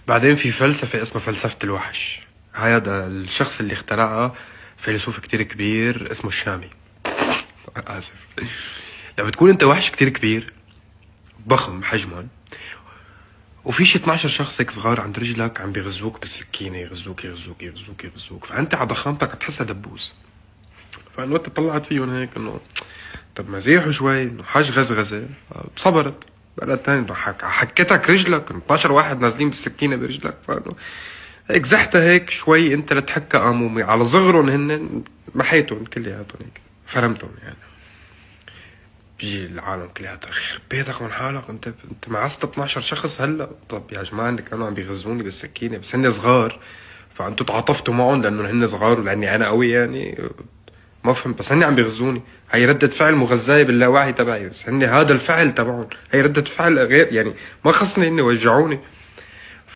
بعدين في فلسفة اسمها فلسفة الوحش. هذا الشخص اللي اخترعها فيلسوف كتير كبير اسمه الشامي. آسف. لما تكون انت وحش كتير كبير ضخم حجما، وفي شي 12 شخص هيك صغار عند رجلك عم بيغزوك بالسكينة، يغزوك يغزوك يغزوك يغزوك، فانت على ضخامتك بتحسها دبوس. فانه انت طلعت فيهم هيك انه طب ما زيحوا شوي، انه حاج غزغزة صبرت. بقى الثاني حكتك رجلك 12 واحد نازلين بالسكينة برجلك، فانه هيك زحتها هيك شوي انت لتحكى، قاموا على صغرهم هن محيتهم كلياتهم هيك فرمتهم يعني. بيجي العالم كلياتها خرب بيتك من حالك، انت معست 12 شخص هلا. طب يا جماعه اللي كانوا عم بيغزوني بالسكينه بس هن صغار، فانتوا تعاطفتوا معهم لانه هن صغار ولاني انا قوي يعني. ما فهمت، بس هن عم بيغزوني. هي ردة فعل مغذاية باللاوعي تبعي، بس هن هذا الفعل تبعهم، هي ردة فعل غير يعني. ما خصني اني وجعوني.